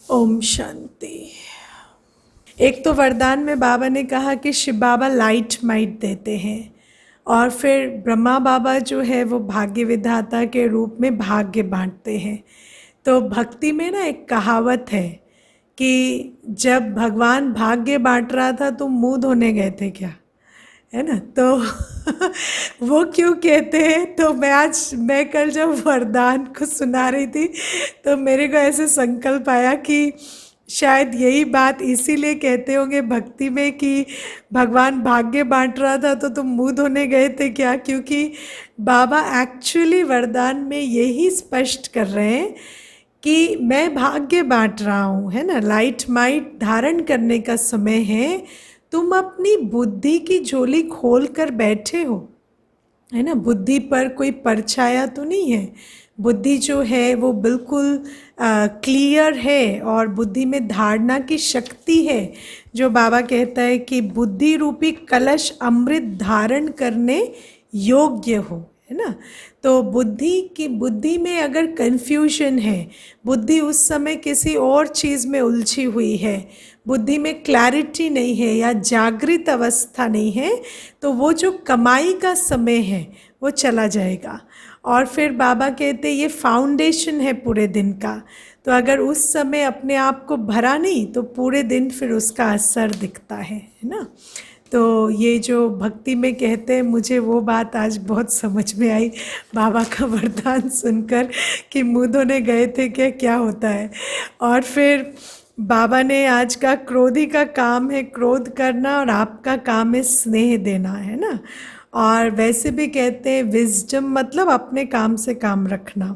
ओम शांति। एक तो वरदान में बाबा ने कहा कि शिव बाबा लाइट माइट देते हैं, और फिर ब्रह्मा बाबा जो है वो भाग्य विधाता के रूप में भाग्य बांटते हैं। तो भक्ति में ना एक कहावत है कि जब भगवान भाग्य बांट रहा था तुम मुंह धोने गए थे क्या, है ना। तो वो क्यों कहते हैं, तो मैं कल जब वरदान को सुना रही थी तो मेरे को ऐसे संकल्प आया कि शायद यही बात इसीलिए कहते होंगे भक्ति में कि भगवान भाग्य बांट रहा था तो तुम मुंह धोने गए थे क्या, क्योंकि बाबा एक्चुअली वरदान में यही स्पष्ट कर रहे हैं कि मैं भाग्य बांट रहा हूँ, है ना। लाइट माइट धारण करने का समय है, तुम अपनी बुद्धि की झोली खोल कर बैठे हो, है ना। बुद्धि पर कोई परछाया तो नहीं है, बुद्धि जो है वो बिल्कुल क्लियर है, और बुद्धि में धारणा की शक्ति है। जो बाबा कहता है कि बुद्धि रूपी कलश अमृत धारण करने योग्य हो, है ना। तो बुद्धि में अगर कन्फ्यूजन है, बुद्धि उस समय किसी और चीज़ में उलझी हुई है, बुद्धि में क्लैरिटी नहीं है या जागृत अवस्था नहीं है, तो वो जो कमाई का समय है वो चला जाएगा। और फिर बाबा कहते ये फाउंडेशन है पूरे दिन का, तो अगर उस समय अपने आप को भरा नहीं तो पूरे दिन फिर उसका असर दिखता है ना। तो ये जो भक्ति में कहते हैं, मुझे वो बात आज बहुत समझ में आई बाबा का वरदान सुनकर कि मुँह धोने गए थे क्या होता है। और फिर बाबा ने आज का क्रोधी का काम है क्रोध करना, और आपका काम है स्नेह देना, है ना। और वैसे भी कहते हैं विजडम मतलब अपने काम से काम रखना।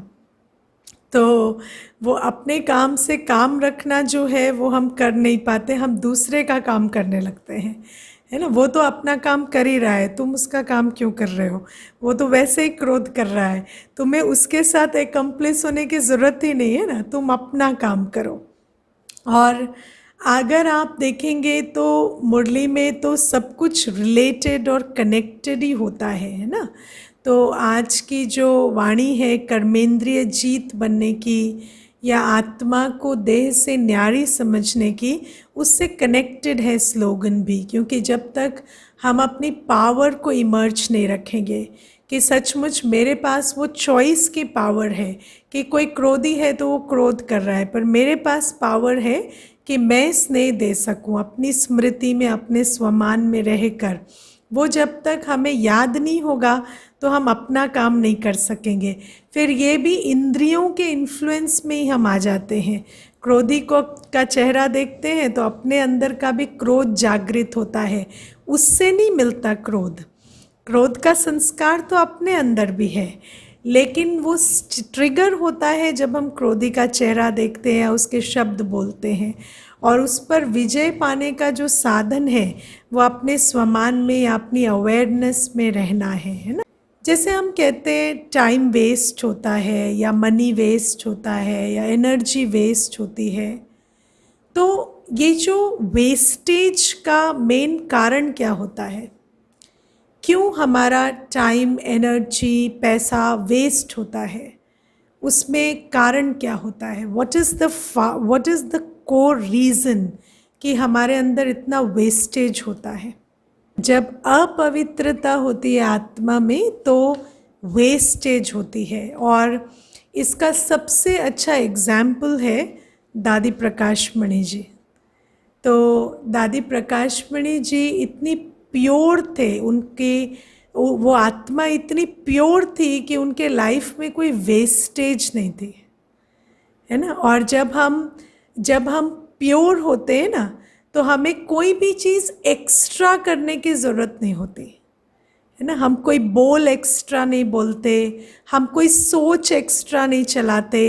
तो वो अपने काम से काम रखना जो है वो हम कर नहीं पाते, हम दूसरे का काम करने लगते हैं, है ना। वो तो अपना काम कर ही रहा है, तुम उसका काम क्यों कर रहे हो, वो तो वैसे ही क्रोध कर रहा है, तुम्हें उसके साथ एकम्प्लिस होने की ज़रूरत ही नहीं है ना, तुम अपना काम करो। और अगर आप देखेंगे तो मुरली में तो सब कुछ रिलेटेड और कनेक्टेड ही होता है ना। तो आज की जो वाणी है कर्मेंद्रिय जीत बनने की या आत्मा को देह से न्यारी समझने की, उससे कनेक्टेड है स्लोगन भी। क्योंकि जब तक हम अपनी पावर को इमर्ज नहीं रखेंगे कि सचमुच मेरे पास वो चॉइस की पावर है कि कोई क्रोधी है तो वो क्रोध कर रहा है, पर मेरे पास पावर है कि मैं स्नेह दे सकूं अपनी स्मृति में, अपने स्वमान में रहकर। वो जब तक हमें याद नहीं होगा तो हम अपना काम नहीं कर सकेंगे। फिर ये भी इंद्रियों के इन्फ्लुएंस में ही हम आ जाते हैं। क्रोधी का चेहरा देखते हैं तो अपने अंदर का भी क्रोध जागृत होता है, उससे नहीं मिलता क्रोध। क्रोध का संस्कार तो अपने अंदर भी है, लेकिन वो ट्रिगर होता है जब हम क्रोधी का चेहरा देखते हैं, उसके शब्द बोलते हैं। और उस पर विजय पाने का जो साधन है वो अपने स्वमान में या अपनी अवेयरनेस में रहना है ना। जैसे हम कहते हैं टाइम वेस्ट होता है या मनी वेस्ट होता है या एनर्जी वेस्ट होती है, तो ये जो वेस्टेज का मेन कारण क्या होता है, क्यों हमारा टाइम एनर्जी पैसा वेस्ट होता है, उसमें कारण क्या होता है, what is the core reason कि हमारे अंदर इतना वेस्टेज होता है। जब अपवित्रता होती है आत्मा में तो वेस्टेज होती है। और इसका सबसे अच्छा एग्जाम्पल है दादी प्रकाश मणि जी। तो दादी प्रकाश मणि जी इतनी प्योर थे, वो आत्मा इतनी प्योर थी कि उनके लाइफ में कोई वेस्टेज नहीं थी, है ना। और जब हम प्योर होते हैं ना तो हमें कोई भी चीज़ एक्स्ट्रा करने की ज़रूरत नहीं होती, है ना। हम कोई बोल एक्स्ट्रा नहीं बोलते, हम कोई सोच एक्स्ट्रा नहीं चलाते,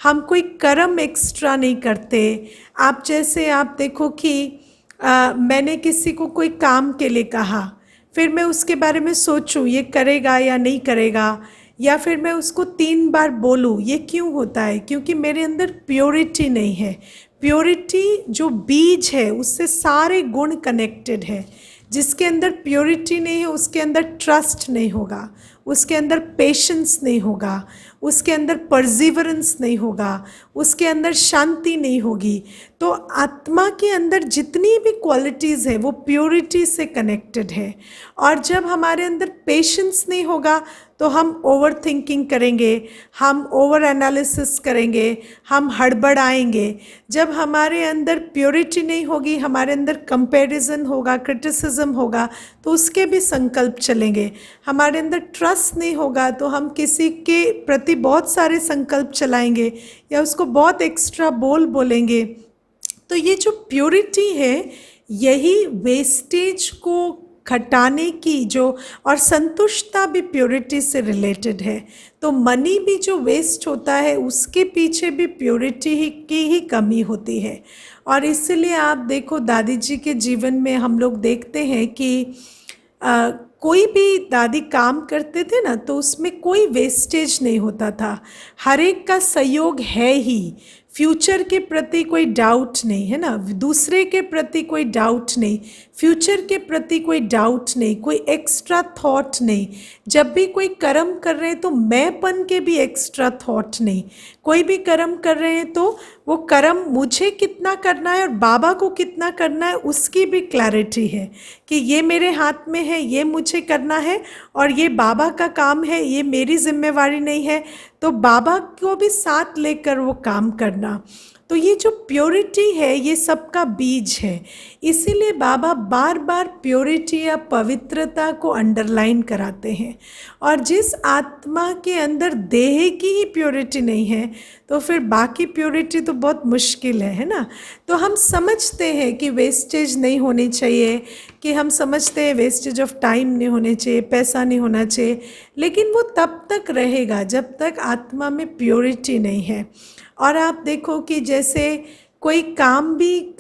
हम कोई कर्म एक्स्ट्रा नहीं करते। आप देखो कि मैंने किसी को कोई काम के लिए कहा, फिर मैं उसके बारे में सोचूं ये करेगा या नहीं करेगा, या फिर मैं उसको 3 बार बोलूं, ये क्यों होता है, क्योंकि मेरे अंदर प्योरिटी नहीं है। प्योरिटी जो बीज है उससे सारे गुण कनेक्टेड है। जिसके अंदर प्योरिटी नहीं है उसके अंदर ट्रस्ट नहीं होगा, उसके अंदर पेशेंस नहीं होगा, उसके अंदर परसिवरेंस नहीं होगा, उसके अंदर शांति नहीं होगी। तो आत्मा के अंदर जितनी भी क्वालिटीज़ है वो प्योरिटी से कनेक्टेड है। और जब हमारे अंदर पेशेंस नहीं होगा तो हम ओवर थिंकिंग करेंगे, हम ओवर एनालिसिस करेंगे, हम हड़बड़ाएंगे। जब हमारे अंदर प्योरिटी नहीं होगी, हमारे अंदर कंपैरिजन होगा, क्रिटिसिज्म होगा, तो उसके भी संकल्प चलेंगे। हमारे अंदर ट्रस्ट नहीं होगा तो हम किसी के प्रति बहुत सारे संकल्प चलाएंगे या उसको बहुत एक्स्ट्रा बोलेंगे। तो ये जो प्योरिटी है यही वेस्टेज को घटाने की जो, और संतुष्टता भी प्योरिटी से रिलेटेड है। तो मनी भी जो वेस्ट होता है उसके पीछे भी प्योरिटी की ही कमी होती है। और इसलिए आप देखो दादी जी के जीवन में हम लोग देखते हैं कि कोई भी दादी काम करते थे ना तो उसमें कोई वेस्टेज नहीं होता था, हर एक का सहयोग है ही। फ्यूचर के प्रति कोई डाउट नहीं है ना, दूसरे के प्रति कोई डाउट नहीं, फ्यूचर के प्रति कोई डाउट नहीं, कोई एक्स्ट्रा थॉट नहीं। जब भी कोई कर्म कर रहे हैं तो मैंपन के भी एक्स्ट्रा थॉट नहीं। कोई भी कर्म कर रहे हैं तो वो कर्म मुझे कितना करना है और बाबा को कितना करना है उसकी भी क्लैरिटी है कि ये मेरे हाथ में है, ये मुझे करना है और ये बाबा का काम है, ये मेरी जिम्मेवारी नहीं है। तो बाबा को भी साथ लेकर वो काम करना। तो ये जो प्योरिटी है ये सबका बीज है। इसीलिए बाबा बार बार प्योरिटी या पवित्रता को अंडरलाइन कराते हैं। और जिस आत्मा के अंदर देह की ही प्योरिटी नहीं है तो फिर बाकी प्योरिटी तो बहुत मुश्किल है ना। तो हम समझते हैं कि वेस्टेज नहीं होनी चाहिए, कि हम समझते हैं वेस्टेज ऑफ टाइम नहीं होने चाहिए, पैसा नहीं होना चाहिए, लेकिन वो तब तक रहेगा जब तक आत्मा में प्योरिटी नहीं है। और आप देखो कि जैसे कोई काम भी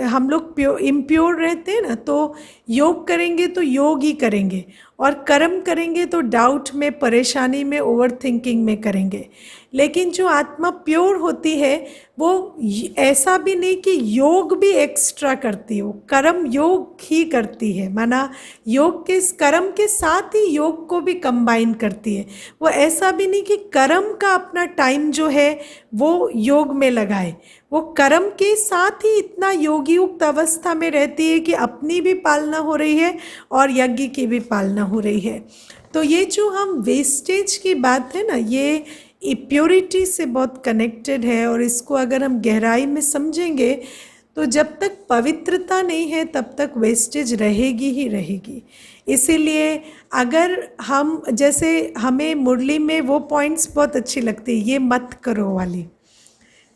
हम लोग इम्प्योर रहते हैं ना, तो योग करेंगे तो योग ही करेंगे, और कर्म करेंगे तो डाउट में, परेशानी में, ओवर थिंकिंग में करेंगे। लेकिन जो आत्मा प्योर होती है वो ऐसा भी नहीं कि योग भी एक्स्ट्रा करती हो, कर्म योग ही करती है, माना योग के कर्म के साथ ही योग को भी कंबाइन करती है। वो ऐसा भी नहीं कि कर्म का अपना टाइम जो है वो योग में लगाए, वो कर्म के साथ ही इतना योगी युक्त अवस्था में रहती है कि अपनी भी पालना हो रही है और यज्ञ की भी पालना हो रही है। तो ये जो हम वेस्टेज की बात है ना, ये प्योरिटी से बहुत कनेक्टेड है। और इसको अगर हम गहराई में समझेंगे तो जब तक पवित्रता नहीं है तब तक वेस्टेज रहेगी ही रहेगी। इसीलिए अगर हम, जैसे हमें मुरली में वो पॉइंट्स बहुत अच्छी लगती है, ये मत करो वाली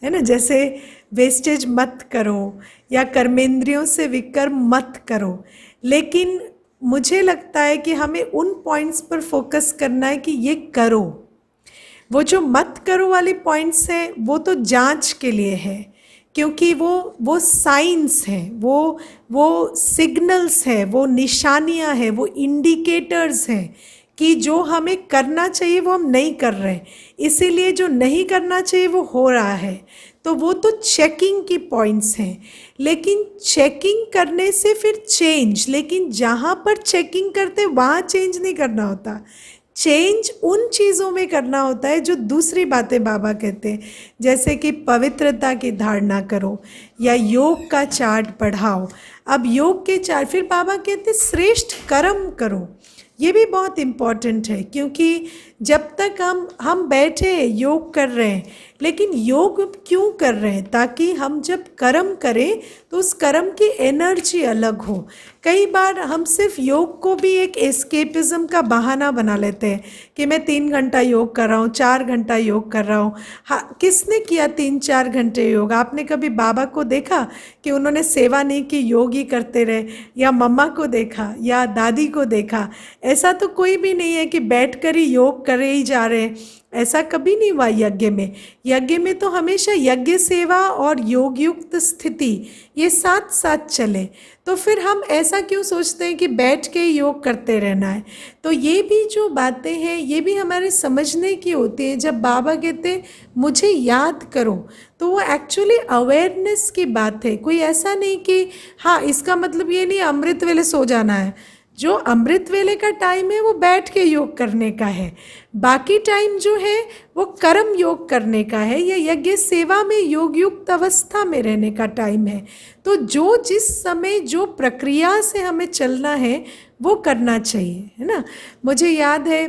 है ना, जैसे वेस्टेज मत करो या कर्मेंद्रियों से विकर्म मत करो। लेकिन मुझे लगता है कि हमें उन पॉइंट्स पर फोकस करना है कि ये करो। वो जो मत करो वाली पॉइंट्स हैं वो तो जांच के लिए है, क्योंकि वो साइंस हैं, वो सिग्नल्स हैं, वो निशानियां हैं, वो इंडिकेटर्स हैं कि जो हमें करना चाहिए वो हम नहीं कर रहे, इसीलिए जो नहीं करना चाहिए वो हो रहा है। तो वो तो चेकिंग की पॉइंट्स हैं। लेकिन चेकिंग करने से फिर चेंज, लेकिन जहाँ पर चेकिंग करते वहाँ चेंज नहीं करना होता, चेंज उन चीज़ों में करना होता है जो दूसरी बातें बाबा कहते हैं, जैसे कि पवित्रता की धारणा करो या योग का चार्ट पढ़ाओ। अब योग के चार्ट, फिर बाबा कहते श्रेष्ठ कर्म करो। ये भी बहुत इम्पॉर्टेंट है, क्योंकि जब तक हम बैठे योग कर रहे हैं, लेकिन योग क्यों कर रहे हैं? ताकि हम जब कर्म करें तो उस कर्म की एनर्जी अलग हो। कई बार हम सिर्फ योग को भी एक एस्केपिज्म का बहाना बना लेते हैं कि मैं 3 घंटा योग कर रहा हूँ, 4 घंटा योग कर रहा हूँ। हाँ, किसने किया 3-4 घंटे योग? आपने कभी बाबा को देखा कि उन्होंने सेवा नहीं की, योग ही करते रहे? या मम्मा को देखा या दादी को देखा? ऐसा तो कोई भी नहीं है कि बैठ कर ही योग करे ही जा रहे हैं। ऐसा कभी नहीं हुआ यज्ञ में। यज्ञ में तो हमेशा यज्ञ सेवा और योग युक्त स्थिति ये साथ साथ चले। तो फिर हम ऐसा क्यों सोचते हैं कि बैठ के योग करते रहना है। तो ये भी जो बातें हैं ये भी हमारे समझने की होती हैं। जब बाबा कहते हैं मुझे याद करो, तो वो एक्चुअली अवेयरनेस की बात है। कोई ऐसा नहीं कि हाँ इसका मतलब ये नहीं अमृत वेले सो जाना है। जो अमृत वेले का टाइम है वो बैठ के योग करने का है। बाकी टाइम जो है वो कर्म योग करने का है, या यज्ञ सेवा में योग युक्त अवस्था में रहने का टाइम है। तो जो जिस समय जो प्रक्रिया से हमें चलना है वो करना चाहिए, है ना। मुझे याद है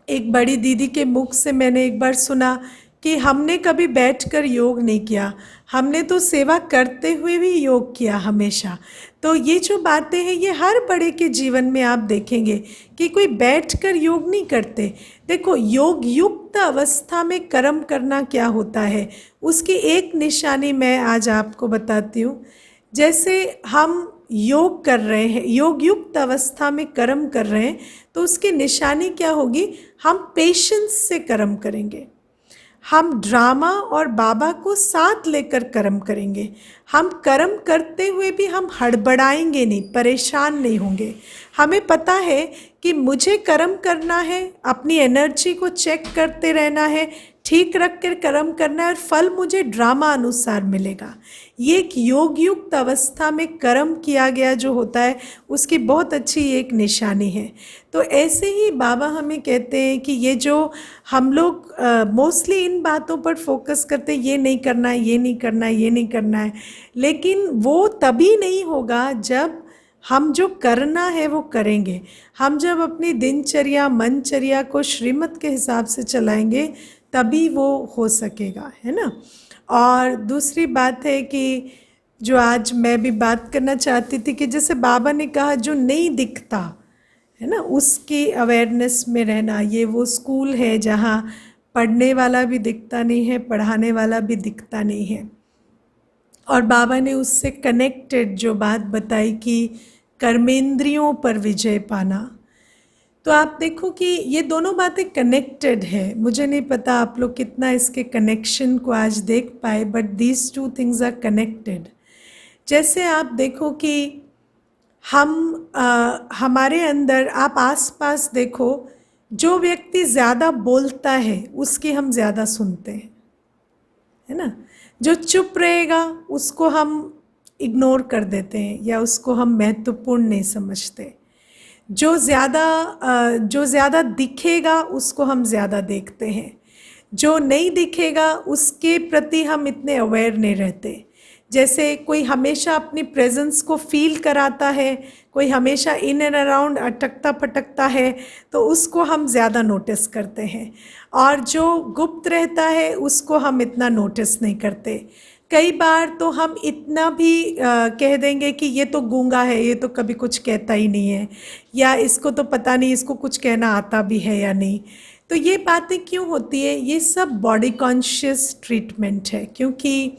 एक बड़ी दीदी के मुख से मैंने एक बार सुना कि हमने कभी बैठकर योग नहीं किया, हमने तो सेवा करते हुए भी योग किया हमेशा। तो ये जो बातें हैं ये हर बड़े के जीवन में आप देखेंगे कि कोई बैठकर योग नहीं करते। देखो योग युक्त अवस्था में कर्म करना क्या होता है, उसकी एक निशानी मैं आज आपको बताती हूँ। जैसे हम योग कर रहे हैं, योग युक्त अवस्था में कर्म कर रहे हैं, तो उसकी निशानी क्या होगी, हम पेशेंस से कर्म करेंगे। हम ड्रामा और बाबा को साथ लेकर कर्म करेंगे। हम कर्म करते हुए भी हम हड़बड़ाएंगे नहीं, परेशान नहीं होंगे। हमें पता है कि मुझे कर्म करना है, अपनी एनर्जी को चेक करते रहना है, ठीक रख कर कर्म करना है, और फल मुझे ड्रामा अनुसार मिलेगा। ये एक योग युक्त अवस्था में कर्म किया गया जो होता है उसकी बहुत अच्छी एक निशानी है। तो ऐसे ही बाबा हमें कहते हैं कि ये जो हम लोग मोस्टली इन बातों पर फोकस करते हैं, ये नहीं करना है, ये नहीं करना है, ये नहीं करना है, लेकिन वो तभी नहीं होगा जब हम जो करना है वो करेंगे। हम जब अपनी दिनचर्या मनचर्या को श्रीमत के हिसाब से चलाएंगे तभी वो हो सकेगा, है ना। और दूसरी बात है कि जो आज मैं भी बात करना चाहती थी कि जैसे बाबा ने कहा जो नहीं दिखता है ना उसकी अवेयरनेस में रहना। ये वो स्कूल है जहाँ पढ़ने वाला भी दिखता नहीं है, पढ़ाने वाला भी दिखता नहीं है। और बाबा ने उससे कनेक्टेड जो बात बताई कि कर्मेंद्रियों पर विजय पाना, तो आप देखो कि ये दोनों बातें कनेक्टेड है। मुझे नहीं पता आप लोग कितना इसके कनेक्शन को आज देख पाए, but these two things are connected. जैसे आप देखो कि हमारे अंदर आप आसपास देखो, जो व्यक्ति ज़्यादा बोलता है उसकी हम ज़्यादा सुनते हैं, है ना। जो चुप रहेगा उसको हम इग्नोर कर देते हैं या उसको हम महत्वपूर्ण नहीं समझते। जो ज़्यादा दिखेगा उसको हम ज़्यादा देखते हैं, जो नहीं दिखेगा उसके प्रति हम इतने अवेयर नहीं रहते। जैसे कोई हमेशा अपनी प्रेजेंस को फील कराता है, कोई हमेशा इन एंड अराउंड अटकता फटकता है, तो उसको हम ज़्यादा नोटिस करते हैं, और जो गुप्त रहता है उसको हम इतना नोटिस नहीं करते। कई बार तो हम इतना भी कह देंगे कि ये तो गूंगा है, ये तो कभी कुछ कहता ही नहीं है, या इसको तो पता नहीं इसको कुछ कहना आता भी है या नहीं। तो ये बातें क्यों होती है, ये सब बॉडी कॉन्शियस ट्रीटमेंट है, क्योंकि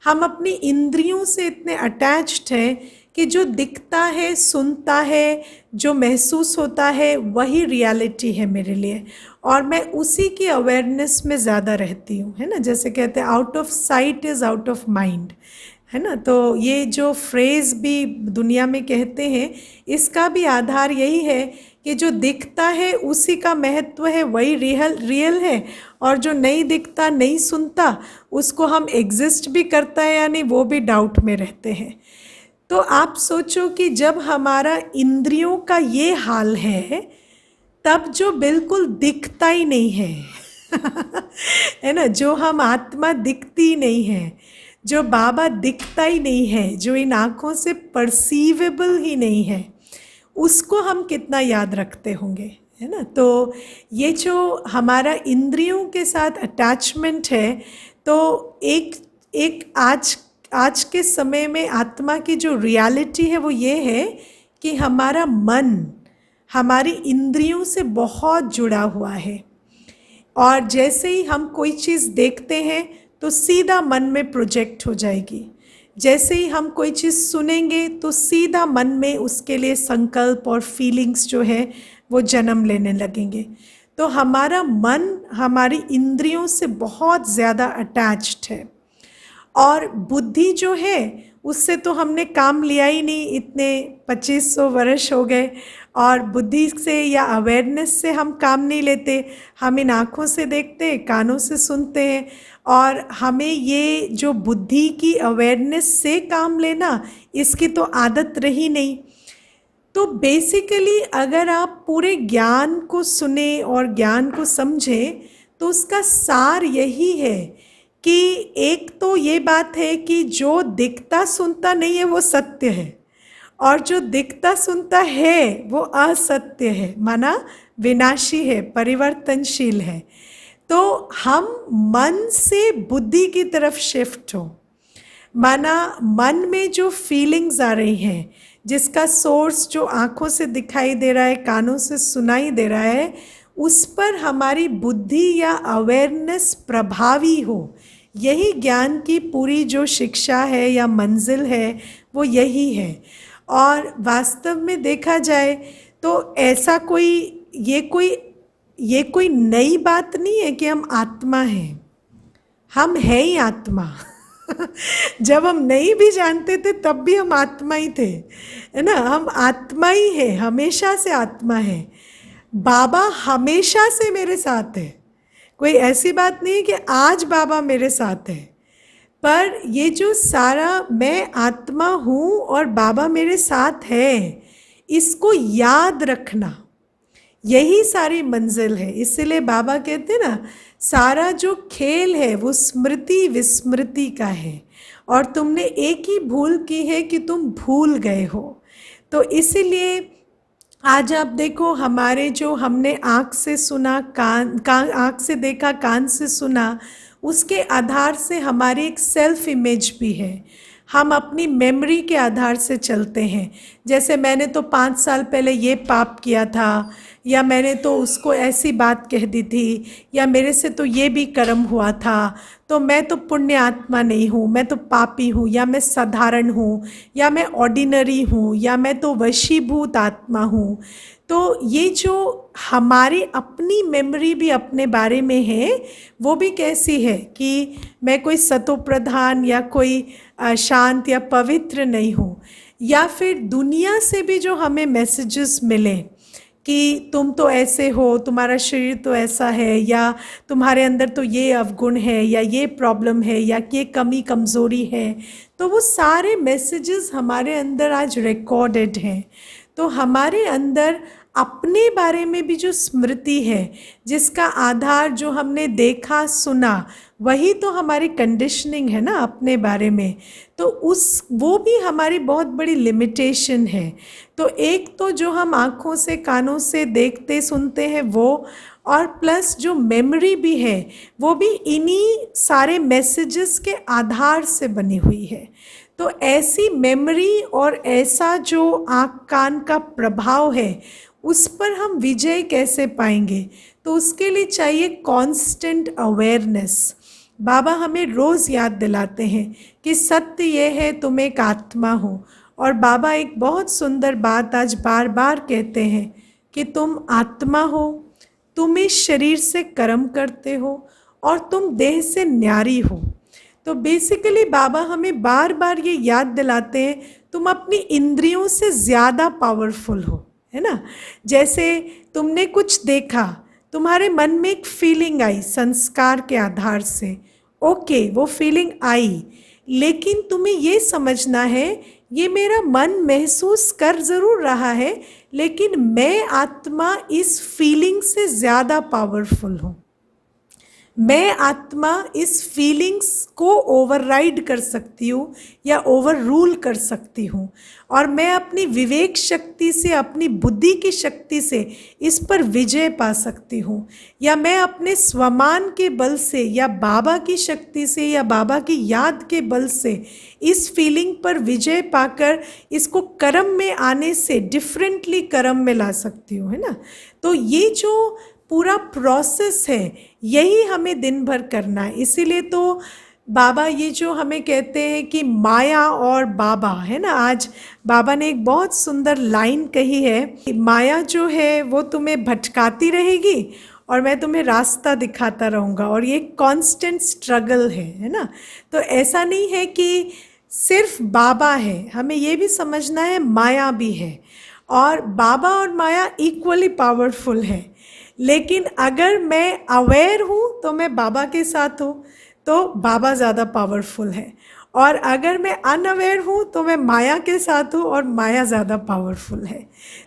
हम अपनी इंद्रियों से इतने अटैच्ड हैं कि जो दिखता है, सुनता है, जो महसूस होता है वही रियलिटी है मेरे लिए, और मैं उसी की अवेयरनेस में ज़्यादा रहती हूँ, है ना। जैसे कहते हैं out of site is out of mind, है ना। तो ये जो फ्रेज़ भी दुनिया में कहते हैं इसका भी आधार यही है कि जो दिखता है उसी का महत्व है, वही रियल है, और जो नहीं दिखता नहीं सुनता उसको हम एग्जिस्ट भी करता है या नहीं वो भी डाउट में रहते हैं। तो आप सोचो कि जब हमारा इंद्रियों का ये हाल है तब जो बिल्कुल दिखता ही नहीं है है ना, जो हम आत्मा दिखती नहीं है, जो बाबा दिखता ही नहीं है, जो इन आँखों से परसीवेबल ही नहीं है, उसको हम कितना याद रखते होंगे, है ना। तो ये जो हमारा इंद्रियों के साथ अटैचमेंट है, तो एक आज के समय में आत्मा की जो रियलिटी है वो ये है कि हमारा मन हमारी इंद्रियों से बहुत जुड़ा हुआ है, और जैसे ही हम कोई चीज़ देखते हैं तो सीधा मन में प्रोजेक्ट हो जाएगी। जैसे ही हम कोई चीज़ सुनेंगे तो सीधा मन में उसके लिए संकल्प और फीलिंग्स जो है वो जन्म लेने लगेंगे। तो हमारा मन हमारी इंद्रियों से बहुत ज़्यादा अटैच्ड है, और बुद्धि जो है उससे तो हमने काम लिया ही नहीं, इतने 2500 वर्ष हो गए, और बुद्धि से या अवेयरनेस से हम काम नहीं लेते। हम इन आँखों से देखते हैं, कानों से सुनते हैं, और हमें ये जो बुद्धि की अवेयरनेस से काम लेना, इसकी तो आदत रही नहीं। तो बेसिकली अगर आप पूरे ज्ञान को सुने और ज्ञान को समझें तो उसका सार यही है कि एक तो ये बात है कि जो दिखता सुनता नहीं है वो सत्य है, और जो दिखता सुनता है वो असत्य है, माना विनाशी है, परिवर्तनशील है। तो हम मन से बुद्धि की तरफ शिफ्ट हो, माना मन में जो फीलिंग्स आ रही हैं, जिसका सोर्स जो आँखों से दिखाई दे रहा है, कानों से सुनाई दे रहा है, उस पर हमारी बुद्धि या अवेयरनेस प्रभावी हो। यही ज्ञान की पूरी जो शिक्षा है या मंजिल है वो यही है। और वास्तव में देखा जाए तो ऐसा ये कोई नई बात नहीं है कि हम आत्मा हैं। हम हैं ही आत्मा। जब हम नहीं भी जानते थे तब भी हम आत्मा ही थे, है ना। हम आत्मा ही है, हमेशा से आत्मा है। बाबा हमेशा से मेरे साथ है। कोई ऐसी बात नहीं है कि आज बाबा मेरे साथ है, पर ये जो सारा मैं आत्मा हूँ और बाबा मेरे साथ है, इसको याद रखना, यही सारी मंजिल है। इसीलिए बाबा कहते हैं ना, सारा जो खेल है वो स्मृति विस्मृति का है, और तुमने एक ही भूल की है कि तुम भूल गए हो। तो इसीलिए आज आप देखो, हमारे जो हमने आँख से सुना, आँख से देखा, कान से सुना, उसके आधार से हमारी एक सेल्फ इमेज भी है। हम अपनी मेमोरी के आधार से चलते हैं। जैसे मैंने तो 5 साल पहले ये पाप किया था, या मैंने तो उसको ऐसी बात कह दी थी, या मेरे से तो ये भी कर्म हुआ था, तो मैं तो पुण्य आत्मा नहीं हूँ, मैं तो पापी हूँ, या मैं साधारण हूँ, या मैं ऑर्डिनरी हूँ, या मैं तो वशीभूत आत्मा हूँ। तो ये जो हमारी अपनी मेमोरी भी अपने बारे में है, वो भी कैसी है कि मैं कोई सतोप्रधान या कोई शांत या पवित्र नहीं हूँ। या फिर दुनिया से भी जो हमें मैसेजेस मिले कि तुम तो ऐसे हो, तुम्हारा शरीर तो ऐसा है, या तुम्हारे अंदर तो ये अवगुण है, या ये प्रॉब्लम है, या ये कमी कमज़ोरी है, तो वो सारे मैसेजेस हमारे अंदर आज रिकॉर्डेड हैं। तो हमारे अंदर अपने बारे में भी जो स्मृति है, जिसका आधार जो हमने देखा सुना, वही तो हमारी कंडीशनिंग है ना अपने बारे में। तो वो भी हमारी बहुत बड़ी लिमिटेशन है। तो एक तो जो हम आँखों से कानों से देखते सुनते हैं वो, और प्लस जो मेमोरी भी है वो भी इन्हीं सारे मैसेजेस के आधार से बनी हुई है। तो ऐसी मेमोरी और ऐसा जो आँख कान का प्रभाव है, उस पर हम विजय कैसे पाएंगे? तो उसके लिए चाहिए कांस्टेंट अवेयरनेस। बाबा हमें रोज़ याद दिलाते हैं कि सत्य ये है, तुम एक आत्मा हो। और बाबा एक बहुत सुंदर बात आज बार बार कहते हैं कि तुम आत्मा हो, तुम इस शरीर से कर्म करते हो, और तुम देह से न्यारी हो। तो बेसिकली बाबा हमें बार बार ये याद दिलाते हैं, तुम अपनी इंद्रियों से ज़्यादा पावरफुल हो, है ना। जैसे तुमने कुछ देखा, तुम्हारे मन में एक फीलिंग आई संस्कार के आधार से, ओके, वो फीलिंग आई, लेकिन तुम्हें ये समझना है ये मेरा मन महसूस कर ज़रूर रहा है, लेकिन मैं आत्मा इस फीलिंग से ज़्यादा पावरफुल हूँ। मैं आत्मा इस फीलिंग्स को ओवरराइड कर सकती हूँ या ओवर रूल कर सकती हूँ, और मैं अपनी विवेक शक्ति से, अपनी बुद्धि की शक्ति से इस पर विजय पा सकती हूँ। या मैं अपने स्वमान के बल से, या बाबा की शक्ति से, या बाबा की याद के बल से इस फीलिंग पर विजय पाकर इसको कर्म में आने से डिफरेंटली कर्म में ला सकती हूँ, है ना। तो ये जो पूरा प्रोसेस है, यही हमें दिन भर करना है। इसीलिए तो बाबा ये जो हमें कहते हैं कि माया और बाबा, है ना। आज बाबा ने एक बहुत सुंदर लाइन कही है कि माया जो है वो तुम्हें भटकाती रहेगी, और मैं तुम्हें रास्ता दिखाता रहूँगा, और ये कांस्टेंट स्ट्रगल है ना। तो ऐसा नहीं है कि सिर्फ बाबा है, हमें ये भी समझना है माया भी है, और बाबा और माया इक्वली पावरफुल है। लेकिन अगर मैं अवेयर हूँ तो मैं बाबा के साथ हूँ, तो बाबा ज़्यादा पावरफुल है, और अगर मैं अनअवेयर हूँ तो मैं माया के साथ हूँ और माया ज़्यादा पावरफुल है।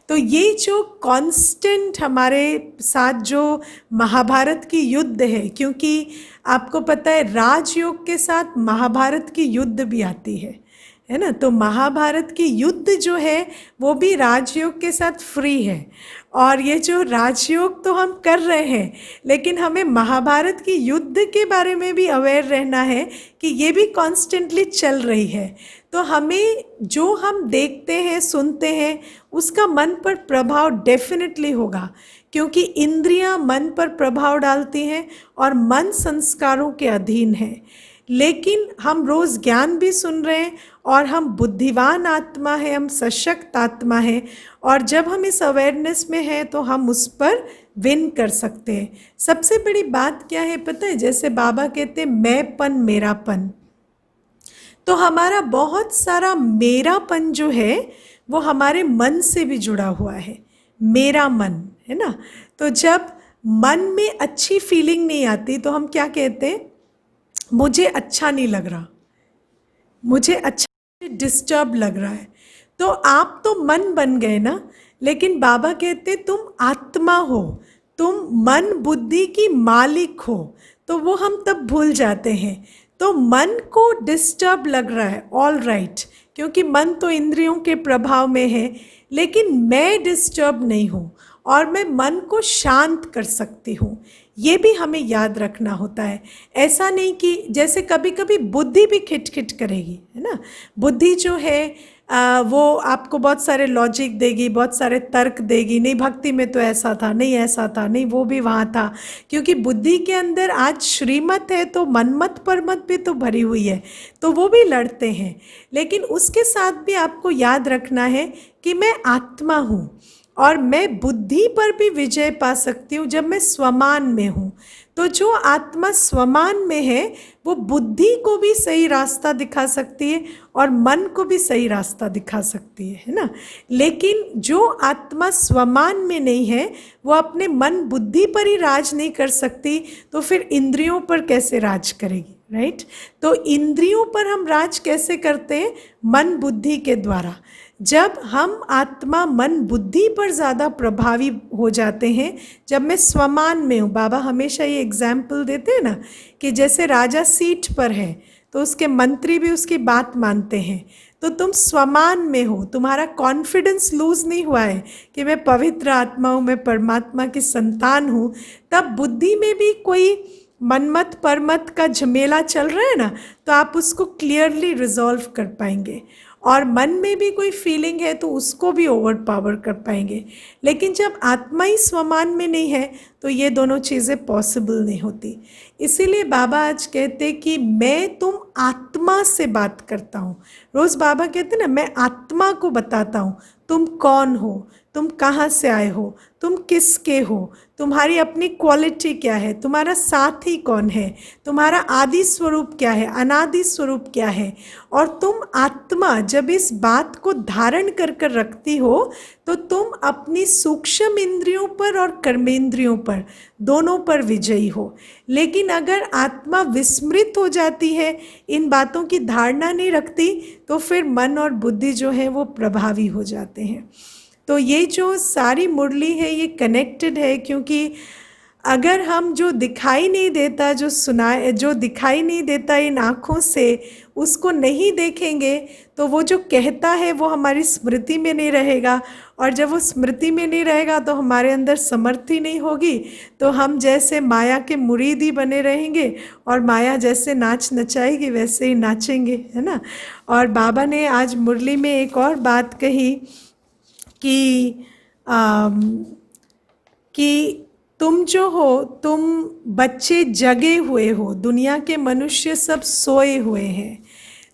तो ये जो कांस्टेंट हमारे साथ जो महाभारत की युद्ध है, क्योंकि आपको पता है राजयोग के साथ महाभारत की युद्ध भी आती है ना। तो महाभारत की युद्ध जो है वो भी राजयोग के साथ फ्री है, और ये जो राजयोग तो हम कर रहे हैं, लेकिन हमें महाभारत की युद्ध के बारे में भी अवेयर रहना है कि ये भी कॉन्स्टेंटली चल रही है। तो हमें जो हम देखते हैं सुनते हैं उसका मन पर प्रभाव डेफिनेटली होगा, क्योंकि इंद्रियां मन पर प्रभाव डालती हैं और मन संस्कारों के अधीन है। लेकिन हम रोज़ ज्ञान भी सुन रहे हैं, और हम बुद्धिवान आत्मा है, हम सशक्त आत्मा है, और जब हम इस अवेयरनेस में हैं तो हम उस पर विन कर सकते हैं। सबसे बड़ी बात क्या है पता है, जैसे बाबा कहते हैं मैंपन मेरापन, तो हमारा बहुत सारा मेरापन जो है वो हमारे मन से भी जुड़ा हुआ है, मेरा मन है ना। तो जब मन में अच्छी फीलिंग नहीं आती तो हम क्या कहते हैं, मुझे अच्छा नहीं लग रहा, मुझे अच्छा डिस्टर्ब लग रहा है। तो आप तो मन बन गए ना, लेकिन बाबा कहते तुम आत्मा हो, तुम मन बुद्धि की मालिक हो, तो वो हम तब भूल जाते हैं। तो मन को डिस्टर्ब लग रहा है, ऑल राइट, क्योंकि मन तो इंद्रियों के प्रभाव में है, लेकिन मैं डिस्टर्ब नहीं हूँ और मैं मन को शांत कर सकती हूँ। ये भी हमें याद रखना होता है। ऐसा नहीं कि जैसे कभी कभी बुद्धि भी खिटखिट करेगी, है ना। बुद्धि जो है वो आपको बहुत सारे लॉजिक देगी, बहुत सारे तर्क देगी, नहीं भक्ति में तो ऐसा था, नहीं ऐसा था, नहीं वो भी वहाँ था, क्योंकि बुद्धि के अंदर आज श्रीमत है तो मनमत परमत भी तो भरी हुई है, तो वो भी लड़ते हैं। लेकिन उसके साथ भी आपको याद रखना है कि मैं आत्मा हूँ और मैं बुद्धि पर भी विजय पा सकती हूँ जब मैं स्वमान में हूँ। तो जो आत्मा स्वमान में है वो बुद्धि को भी सही रास्ता दिखा सकती है और मन को भी सही रास्ता दिखा सकती है ना। लेकिन जो आत्मा स्वमान में नहीं है वो अपने मन बुद्धि पर ही राज नहीं कर सकती, तो फिर इंद्रियों पर कैसे राज करेगी, राइट। तो इंद्रियों पर हम राज कैसे करते हैं, मन बुद्धि के द्वारा। जब हम आत्मा मन बुद्धि पर ज़्यादा प्रभावी हो जाते हैं, जब मैं स्वमान में हूँ। बाबा हमेशा ये एग्जाम्पल देते हैं ना कि जैसे राजा सीट पर है तो उसके मंत्री भी उसकी बात मानते हैं। तो तुम स्वमान में हो, तुम्हारा कॉन्फिडेंस लूज़ नहीं हुआ है कि मैं पवित्र आत्मा हूँ, मैं परमात्मा की संतान हूँ। तब बुद्धि में भी कोई मनमत परमत का झमेला चल रहा है ना, तो आप उसको क्लियरली रिजॉल्व कर पाएंगे, और मन में भी कोई फीलिंग है तो उसको भी ओवर पावर कर पाएंगे। लेकिन जब आत्मा ही स्वमान में नहीं है तो ये दोनों चीज़ें पॉसिबल नहीं होती। इसीलिए बाबा आज कहते कि मैं तुम आत्मा से बात करता हूँ। रोज़ बाबा कहते ना, मैं आत्मा को बताता हूँ तुम कौन हो, तुम कहाँ से आए हो, तुम किसके हो, तुम्हारी अपनी क्वालिटी क्या है, तुम्हारा साथी कौन है, तुम्हारा आदि स्वरूप क्या है, अनादि स्वरूप क्या है। और तुम आत्मा जब इस बात को धारण कर कर रखती हो तो तुम अपनी सूक्ष्म इंद्रियों पर और कर्मेंद्रियों पर दोनों पर विजयी हो। लेकिन अगर आत्मा विस्मृत हो जाती है, इन बातों की धारणा नहीं रखती, तो फिर मन और बुद्धि जो है वो प्रभावी हो जाते हैं। तो ये जो सारी मुरली है ये कनेक्टेड है, क्योंकि अगर हम जो दिखाई नहीं देता, जो सुनाए, जो दिखाई नहीं देता इन आँखों से, उसको नहीं देखेंगे तो वो जो कहता है वो हमारी स्मृति में नहीं रहेगा, और जब वो स्मृति में नहीं रहेगा तो हमारे अंदर समर्थी नहीं होगी, तो हम जैसे माया के मुरीद ही बने रहेंगे और माया जैसे नाच नचाएगी वैसे ही नाचेंगे, है ना। और बाबा ने आज मुरली में एक और बात कही कि तुम जो हो, तुम बच्चे जगे हुए हो, दुनिया के मनुष्य सब सोए हुए हैं।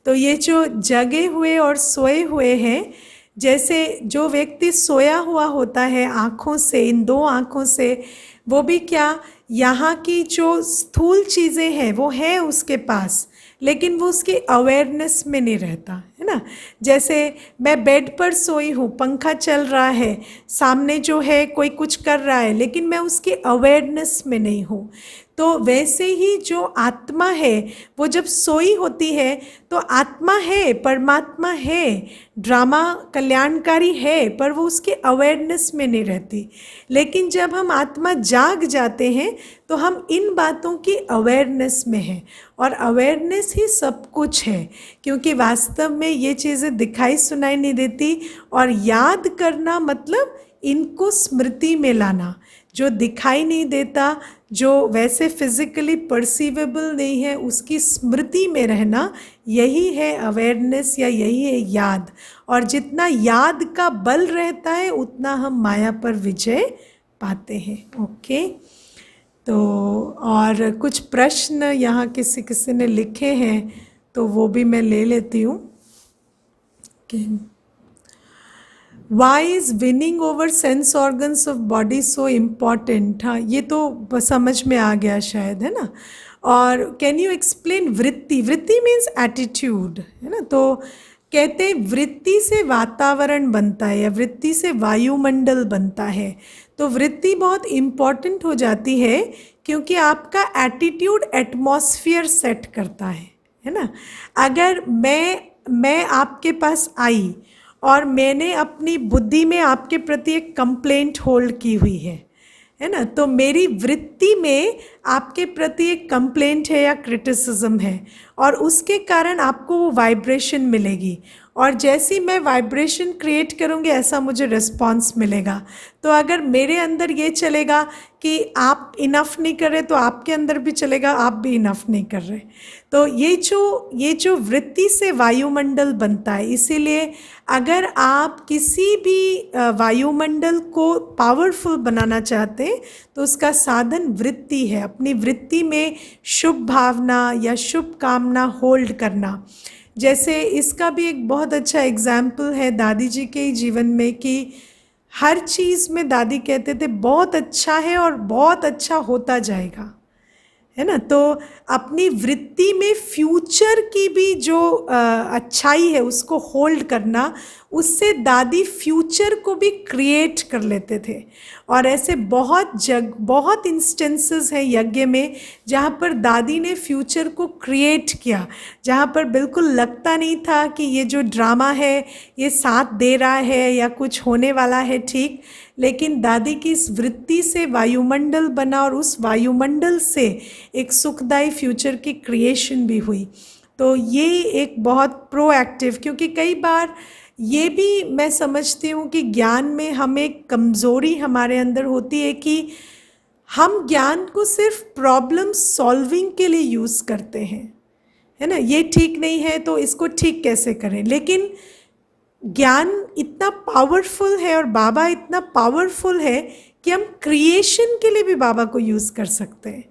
तो ये जो जगे हुए और सोए हुए हैं, जैसे जो व्यक्ति सोया हुआ होता है आँखों से, इन दो आँखों से, वो भी क्या, यहाँ की जो स्थूल चीज़ें हैं वो है उसके पास, लेकिन वो उसकी अवेयरनेस में नहीं रहता है ना। जैसे मैं बेड पर सोई हूँ, पंखा चल रहा है, सामने जो है कोई कुछ कर रहा है, लेकिन मैं उसकी अवेयरनेस में नहीं हूँ। तो वैसे ही जो आत्मा है वो जब सोई होती है तो आत्मा है, परमात्मा है, ड्रामा कल्याणकारी है, पर वो उसके अवेयरनेस में नहीं रहती। लेकिन जब हम आत्मा जाग जाते हैं तो हम इन बातों की अवेयरनेस में हैं, और अवेयरनेस ही सब कुछ है, क्योंकि वास्तव में ये चीज़ें दिखाई सुनाई नहीं देती। और याद करना मतलब इनको स्मृति में लाना, जो दिखाई नहीं देता, जो वैसे फिजिकली परसीवेबल नहीं है, उसकी स्मृति में रहना, यही है अवेयरनेस या यही है याद। और जितना याद का बल रहता है उतना हम माया पर विजय पाते हैं। ओके, तो और कुछ प्रश्न यहाँ किसी किसी ने लिखे हैं तो वो भी मैं ले लेती हूँ। Why is winning over sense organs of body so important? हाँ, ये तो समझ में आ गया शायद, है ना। और कैन यू एक्सप्लेन वृत्ति? वृत्ति मीन्स एटीट्यूड, है ना। तो कहते हैं वृत्ति से वातावरण बनता है या वृत्ति से वायुमंडल बनता है। तो वृत्ति बहुत इम्पॉर्टेंट हो जाती है क्योंकि आपका एटीट्यूड एटमॉस्फियर सेट करता है ना। अगर मैं आपके पास आई और मैंने अपनी बुद्धि में आपके प्रति एक कंप्लेंट होल्ड की हुई है ना, तो मेरी वृत्ति में आपके प्रति एक कंप्लेंट है या क्रिटिसिज्म है, और उसके कारण आपको वो वाइब्रेशन मिलेगी, और जैसी मैं वाइब्रेशन क्रिएट करूँगी ऐसा मुझे रिस्पॉन्स मिलेगा। तो अगर मेरे अंदर ये चलेगा कि आप इनफ नहीं कर रहे, तो आपके अंदर भी चलेगा आप भी इनफ नहीं कर रहे। तो ये जो वृत्ति से वायुमंडल बनता है, इसीलिए अगर आप किसी भी वायुमंडल को पावरफुल बनाना चाहते हैं तो उसका साधन वृत्ति है। अपनी वृत्ति में शुभ भावना या शुभ कामना होल्ड करना। जैसे इसका भी एक बहुत अच्छा एग्जाम्पल है दादी जी के जीवन में कि हर चीज़ में दादी कहते थे बहुत अच्छा है और बहुत अच्छा होता जाएगा, है ना। तो अपनी वृत्ति में फ्यूचर की भी जो अच्छाई है उसको होल्ड करना, उससे दादी फ्यूचर को भी क्रिएट कर लेते थे। और ऐसे बहुत इंस्टेंसेस हैं यज्ञ में जहाँ पर दादी ने फ्यूचर को क्रिएट किया, जहाँ पर बिल्कुल लगता नहीं था कि ये जो ड्रामा है ये साथ दे रहा है या कुछ होने वाला है ठीक, लेकिन दादी की इस वृत्ति से वायुमंडल बना और उस वायुमंडल से एक सुखदायी फ्यूचर की क्रिएशन भी हुई। तो ये एक बहुत प्रोएक्टिव, क्योंकि कई बार ये भी मैं समझती हूँ कि ज्ञान में हमें कमज़ोरी हमारे अंदर होती है कि हम ज्ञान को सिर्फ प्रॉब्लम सॉल्विंग के लिए यूज़ करते हैं, है ना। ये ठीक नहीं है तो इसको ठीक कैसे करें, लेकिन ज्ञान इतना पावरफुल है और बाबा इतना पावरफुल है कि हम क्रिएशन के लिए भी बाबा को यूज़ कर सकते हैं।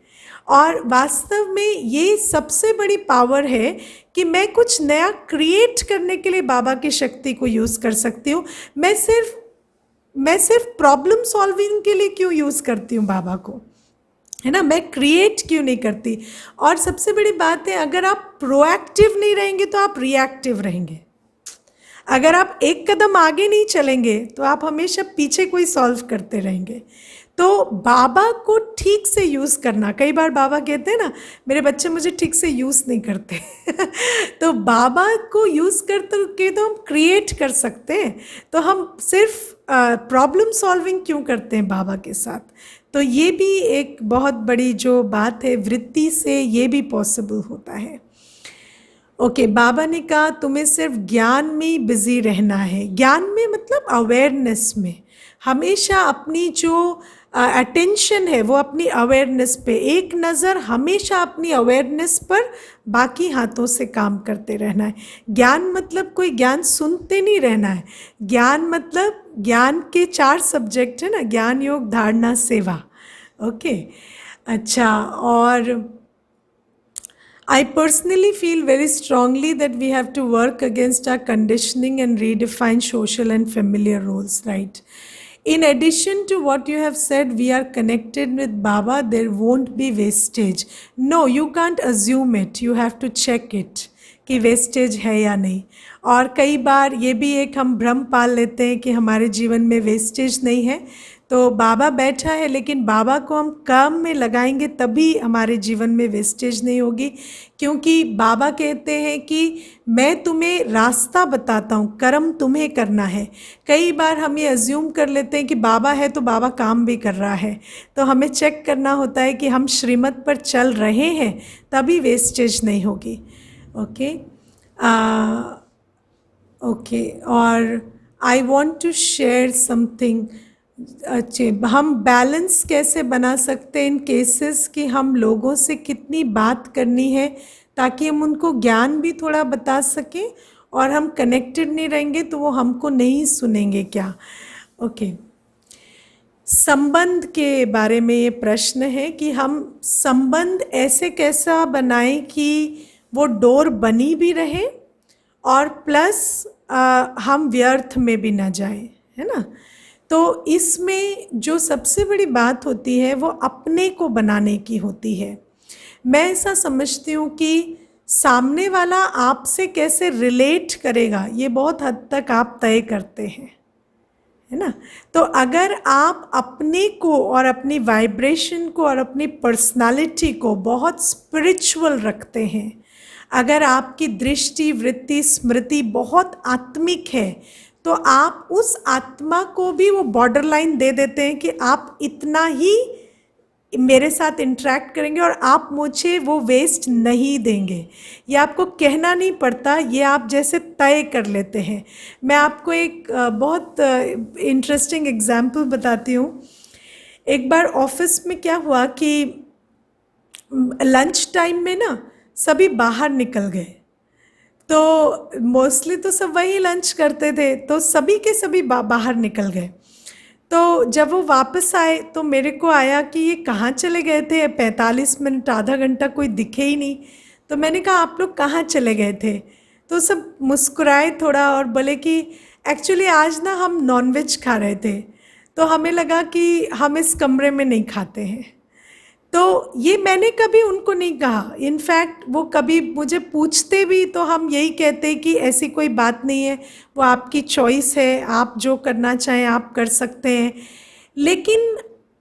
और वास्तव में ये सबसे बड़ी पावर है कि मैं कुछ नया क्रिएट करने के लिए बाबा की शक्ति को यूज़ कर सकती हूँ। मैं सिर्फ प्रॉब्लम सॉल्विंग के लिए क्यों यूज़ करती हूँ बाबा को, है ना। मैं क्रिएट क्यों नहीं करती। और सबसे बड़ी बात है, अगर आप प्रोएक्टिव नहीं रहेंगे तो आप रिएक्टिव रहेंगे। अगर आप एक कदम आगे नहीं चलेंगे तो आप हमेशा पीछे कोई सॉल्व करते रहेंगे। तो बाबा को ठीक से यूज़ करना, कई बार बाबा कहते हैं ना मेरे बच्चे मुझे ठीक से यूज़ नहीं करते तो बाबा को यूज़ करते तो हम क्रिएट कर सकते हैं। तो हम सिर्फ प्रॉब्लम सॉल्विंग क्यों करते हैं बाबा के साथ। तो ये भी एक बहुत बड़ी जो बात है, वृत्ति से ये भी पॉसिबल होता है। ओके, बाबा ने कहा तुम्हें सिर्फ ज्ञान में ही बिजी रहना है। ज्ञान में मतलब अवेयरनेस में, हमेशा अपनी जो अटेंशन है वो अपनी अवेयरनेस पे, एक नज़र हमेशा अपनी अवेयरनेस पर, बाकी हाथों से काम करते रहना है। ज्ञान मतलब कोई ज्ञान सुनते नहीं रहना है। ज्ञान मतलब ज्ञान के 4 सब्जेक्ट है ना, ज्ञान योग धारणा सेवा। ओके, अच्छा, और I personally feel very strongly that we have to work against our conditioning and redefine social and familiar roles, right? In addition to what you have said, we are connected with Baba, there won't be wastage. No, you can't assume it, you have to check it कि wastage है या नहीं. और कई बार ये भी एक हम भ्रम पाल लेते हैं कि हमारे जीवन में वेस्टेज नहीं है. तो बाबा बैठा है, लेकिन बाबा को हम काम में लगाएंगे तभी हमारे जीवन में वेस्टेज नहीं होगी, क्योंकि बाबा कहते हैं कि मैं तुम्हें रास्ता बताता हूँ, कर्म तुम्हें करना है. कई बार हम ये अज्यूम कर लेते हैं कि बाबा है तो बाबा काम भी कर रहा है. तो हमें चेक करना होता है कि हम श्रीमत पर चल रहे हैं, तभी वेस्टेज नहीं होगी. Okay okay. और I want to share something. अच्छे, हम बैलेंस कैसे बना सकते हैं इन केसेस कि हम लोगों से कितनी बात करनी है ताकि हम उनको ज्ञान भी थोड़ा बता सकें, और हम कनेक्टेड नहीं रहेंगे तो वो हमको नहीं सुनेंगे क्या. ओके. संबंध के बारे में ये प्रश्न है कि हम संबंध ऐसे कैसा बनाएं कि वो डोर बनी भी रहे और प्लस हम व्यर्थ में भी ना जाएं, है ना. तो इसमें जो सबसे बड़ी बात होती है वो अपने को बनाने की होती है. मैं ऐसा समझती हूँ कि सामने वाला आपसे कैसे रिलेट करेगा ये बहुत हद तक आप तय करते हैं, है ना. तो अगर आप अपने को और अपनी वाइब्रेशन को और अपनी पर्सनालिटी को बहुत स्पिरिचुअल रखते हैं, अगर आपकी दृष्टि, वृत्ति, स्मृति बहुत आत्मिक है, तो आप उस आत्मा को भी वो बॉर्डर लाइन दे देते हैं कि आप इतना ही मेरे साथ इंटरेक्ट करेंगे और आप मुझे वो वेस्ट नहीं देंगे. ये आपको कहना नहीं पड़ता, ये आप जैसे तय कर लेते हैं. मैं आपको एक बहुत इंटरेस्टिंग एग्जाम्पल बताती हूँ. एक बार ऑफिस में क्या हुआ कि लंच टाइम में ना सभी बाहर निकल गए. तो मोस्टली तो सब वही लंच करते थे, तो सभी के सभी बाहर निकल गए. तो जब वो वापस आए तो मेरे को आया कि ये कहाँ चले गए थे, 45 मिनट आधा घंटा कोई दिखे ही नहीं. तो मैंने कहा आप लोग कहाँ चले गए थे. तो सब मुस्कुराए थोड़ा और बोले कि एक्चुअली आज ना हम नॉनवेज खा रहे थे, तो हमें लगा कि हम इस कमरे में नहीं खाते हैं. तो ये मैंने कभी उनको नहीं कहा. इनफैक्ट वो कभी मुझे पूछते भी तो हम यही कहते कि ऐसी कोई बात नहीं है, वो आपकी चॉइस है, आप जो करना चाहें आप कर सकते हैं. लेकिन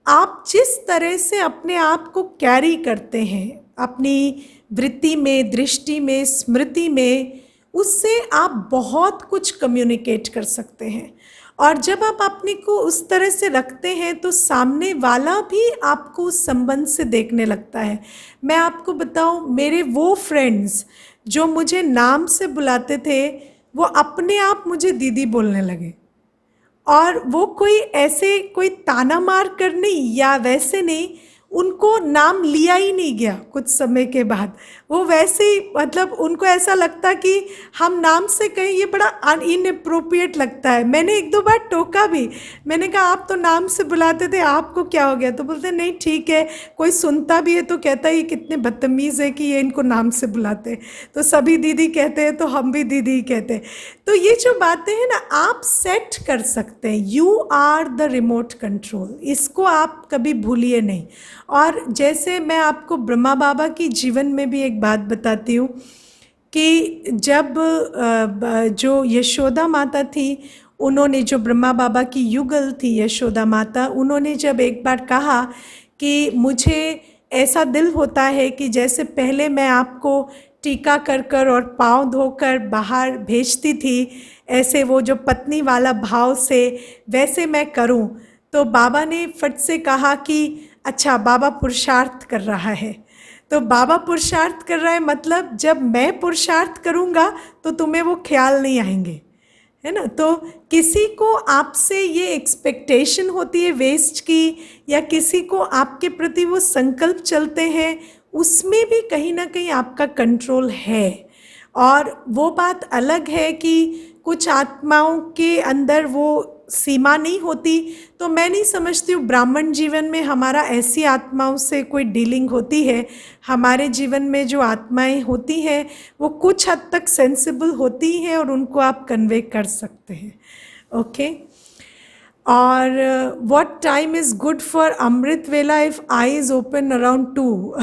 आप जिस तरह से अपने आप को कैरी करते हैं अपनी वृत्ति में, दृष्टि में, स्मृति में, उससे आप बहुत कुछ कम्युनिकेट कर सकते हैं. और जब आप अपने को उस तरह से रखते हैं तो सामने वाला भी आपको उस संबंध से देखने लगता है. मैं आपको बताऊं, मेरे वो फ्रेंड्स जो मुझे नाम से बुलाते थे वो अपने आप मुझे दीदी बोलने लगे. और वो कोई ऐसे कोई ताना मार कर नहीं या वैसे नहीं, उनको नाम लिया ही नहीं गया. कुछ समय के बाद वो वैसे ही, मतलब उनको ऐसा लगता कि हम नाम से कहें ये बड़ा इनअप्रोप्रिएट लगता है. मैंने एक दो बार टोका भी. मैंने कहा आप तो नाम से बुलाते थे, आपको क्या हो गया. तो बोलते नहीं ठीक है, कोई सुनता भी है तो कहता है ये कितने बदतमीज़ है कि ये इनको नाम से बुलाते. तो सभी दीदी कहते हैं तो हम भी दीदी ही कहते हैं. तो ये जो बातें हैं ना, आप सेट कर सकते हैं. You are the remote control, इसको आप कभी भूलिए नहीं. और जैसे मैं आपको ब्रह्मा बाबा की जीवन में भी एक बात बताती हूँ कि जब जो यशोदा माता थी, उन्होंने, जो ब्रह्मा बाबा की युगल थी यशोदा माता, उन्होंने जब एक बार कहा कि मुझे ऐसा दिल होता है कि जैसे पहले मैं आपको टीका कर कर और पाँव धोकर बाहर भेजती थी, ऐसे वो जो पत्नी वाला भाव से वैसे मैं करूं. तो बाबा ने फट से कहा कि अच्छा, बाबा पुरुषार्थ कर रहा है. तो बाबा पुरुषार्थ कर रहा है मतलब जब मैं पुरुषार्थ करूँगा तो तुम्हें वो ख्याल नहीं आएंगे, है ना. तो किसी को आपसे ये एक्सपेक्टेशन होती है वेस्ट की, या किसी को आपके प्रति वो संकल्प चलते हैं, उसमें भी कहीं ना कहीं आपका कंट्रोल है. और वो बात अलग है कि कुछ आत्माओं के अंदर वो सीमा नहीं होती, तो मैं नहीं समझती हूँ ब्राह्मण जीवन में हमारा ऐसी आत्माओं से कोई डीलिंग होती है। हमारे जीवन में जो आत्माएं होती हैं वो कुछ हद तक सेंसिबल होती हैं और उनको आप कन्वे कर सकते हैं। ओके। और what time is good for Amrit Vela if eyes open around 2?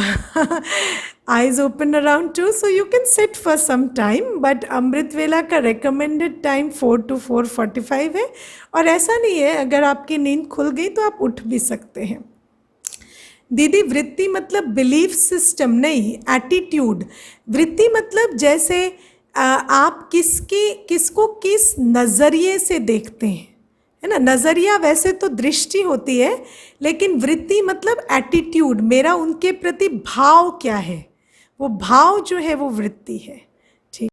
eyes open around 2, so you can sit for some time, but Amrit Vela का recommended time 4 to 4:45 है। और ऐसा नहीं है, अगर आपकी नींद खुल गई तो आप उठ भी सकते हैं। दीदी वृत्ति मतलब बिलीफ सिस्टम नहीं, एटीट्यूड। वृत्ति मतलब जैसे आप किसको किस नज़रिए से देखते हैं, है ना। नज़रिया वैसे तो दृष्टि होती है, लेकिन वृत्ति मतलब एटीट्यूड, मेरा उनके प्रति भाव क्या है, वो भाव जो है वो वृत्ति है।